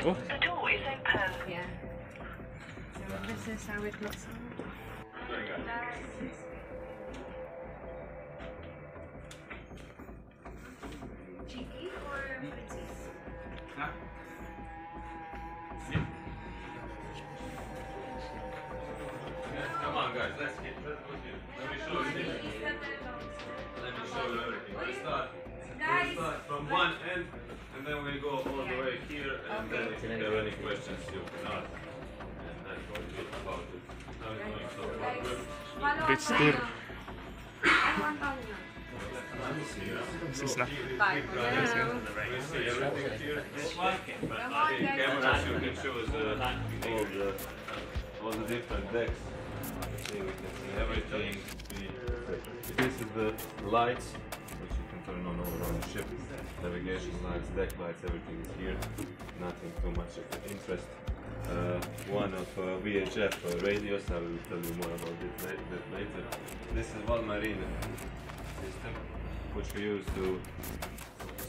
Oh. The door is open. Yeah. So this is how it looks. Cheeky or princess? Come on, guys, let's go here. Let me show you everything. We'll start from one end, and then we go all the way here, and then if you have any questions, you can ask. And that's what we talk about it. How it's going so far. Bit steer. This is not. We see everything here. This one, but in cameras you can choose all the different decks. See, we can see everything. This is the lights, which you can turn on all around the ship. Navigation lights, deck lights, everything is here. Nothing too much of interest. One of VHF radios, I will tell you more about this later. This is one marine system, which we use to,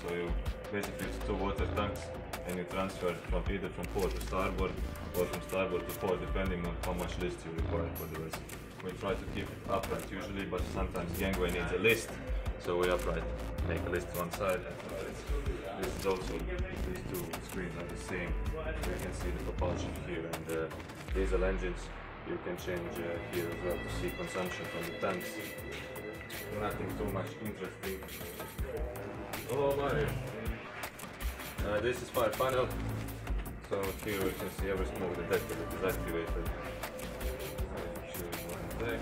so you basically it's two water tanks, and you transfer from either from port to starboard or from starboard to port, depending on how much list you require for the vessel. We try to keep it upright usually, but sometimes gangway needs a list, so we upright make a list one side. This is also, these two screens are the same. You can see the propulsion here, and diesel engines you can change here as well to see consumption from the tanks. Nothing too much interesting. Oh my! This is fire panel. So here we can see every smoke detector that is activated. Choose one deck.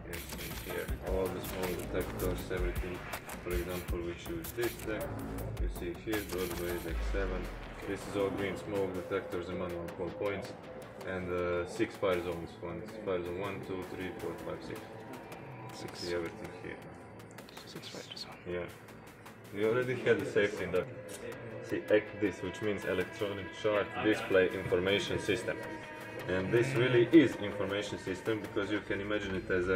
You see here all the smoke detectors, everything. For example, we choose this deck. You see here Broadway deck 7. This is all green smoke detectors and manual call points, and 6 fire zones. Fire zone 1, 2, 3, 4, 5, 6. See everything here. 6 fire zone. Yeah. We already had the safety induct. See ECDIS, which means electronic chart display information system. And this really is information system, because you can imagine it as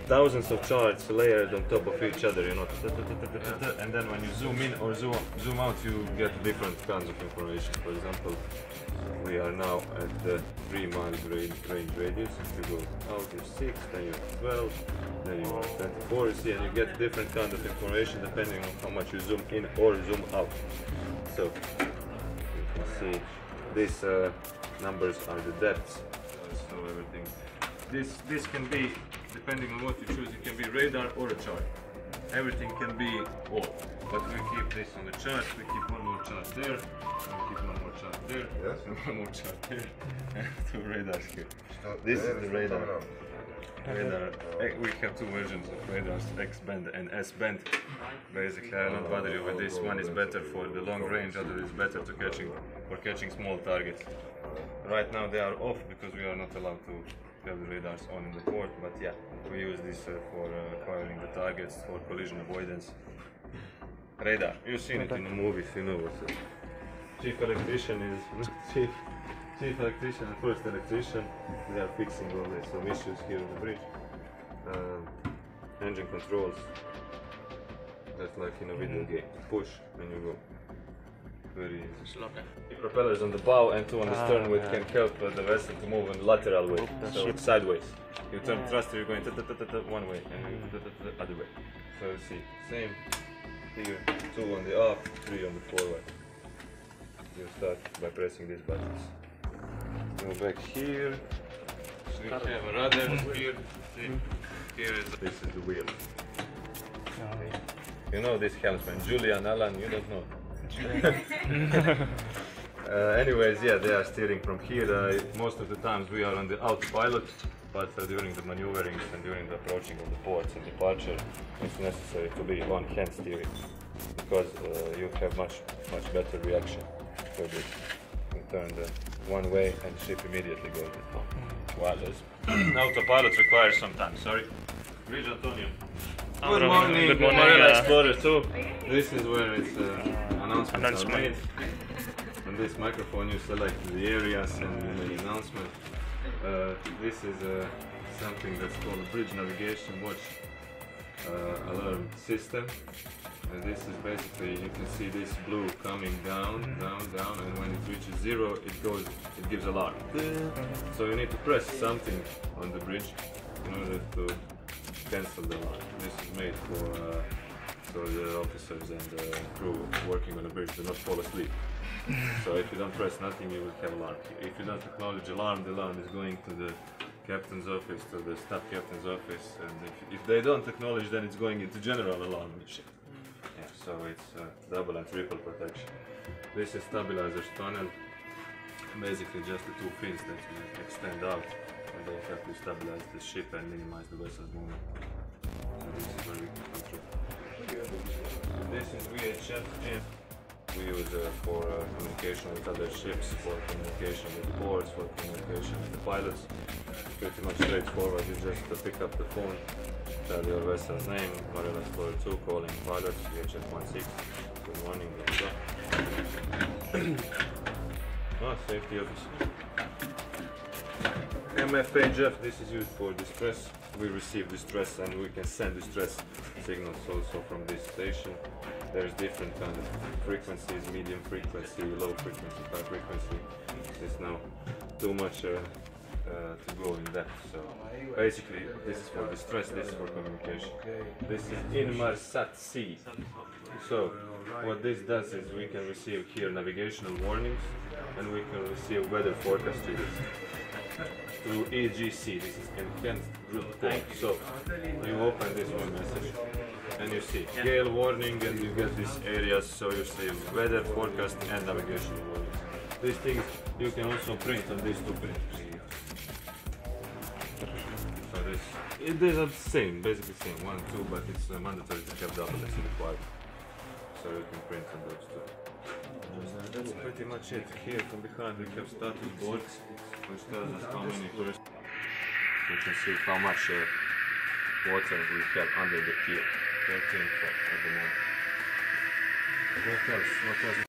thousands of charts layered on top of each other, you know, and then when you zoom in or zoom out, you get different kinds of information. For example, we are now at the 3 miles range radius. If you go out, you're 6, then you're 12, then you are 24, you see, and you get different kind of information depending on how much you zoom in or zoom out. So you can see these numbers are the depths. So everything. This can be, depending on what you choose, it can be radar or a chart. Everything can be all. But we keep this on the chart, we keep one more chart there, we keep one more chart there, yes. And one more chart there, and 2 radars here. This is the radar. We have 2 versions of radars, X band and S band. Basically, I don't bother you with this. One is better for the long range, other is better for catching small targets. Right now they are off because we are not allowed to have the radars on in the port, but yeah, we use this for acquiring the targets, for collision avoidance. Radar, you've seen it in the movies, you know what chief electrician is. Chief electrician and first electrician, they are fixing all this, some issues here on the bridge. Engine controls, just like in a video game. Push and you go. Very easy. Propellers on the bow and 2 on the stern, which can help the vessel to move in lateral way, so sideways. You turn thruster, you're going one way, and you the other way. So you see, same here, 2 on the aft, 3 on the forward. You start by pressing these buttons. Go back here. So you have a rudder here. See? Here is this is the wheel. You know this helmsman, Julian, Alan, you don't know. Anyways, yeah, they are steering from here. Most of the times we are on the autopilot, but during the maneuvering and during the approaching of the ports and departure, it's necessary to be on hand steering, because you have much better reaction for this. You turn the one way and the ship immediately goes at home. While autopilot requires some time. Sorry. Bridge Antonio. Good morning, Good morning, Explorer 2. This is where it's announcements are made. On this microphone you select the areas and the announcement. This is something that's called a bridge navigation watch alarm system. And this is basically, you can see this blue coming down, down, and when it reaches 0, it gives alarm. So you need to press something on the bridge in order to cancel the alarm. This is made for so the officers and the crew working on the bridge do not fall asleep. So if you don't press nothing, you will have alarm. If you don't acknowledge alarm, the alarm is going to the captain's office, to the staff captain's office, and if they don't acknowledge, then it's going into general alarm mission. Yeah, so it's double and triple protection. This is stabilizer's tunnel, basically just the two fins that you extend out, and they help you stabilize the ship and minimize the vessel's movement. So this is where we can control. So this is VHF jib. We use for communication with other ships, for communication with ports, for communication with the pilots. Pretty much straightforward. You just pick up the phone, tell your vessel's name, Marina Explorer 2, calling pilots, VHF 16, good morning, blah blah. Safety officer. MFHF, this is used for distress. We receive distress and we can send distress signals also from this station. There's different kind of frequencies, medium frequency, low frequency, high frequency. There's now too much to go in depth. So basically, this is for distress, this is for communication. This is Inmarsat C. So what this does is we can receive here navigational warnings and we can receive weather forecast readings through EGC. This is enhanced group call. So you open this one message and you see gale warning, and you get these areas, so you see weather forecast and navigation warnings. These things you can also print on these two printers. So these are the same, basically same, 1, 2, but it's mandatory to have double as required. So you can print on those two. That's pretty much it. Here from behind we have status boards, which tells us how many tourists. You can see how much water we have under the keel. 13 at the moment. What else?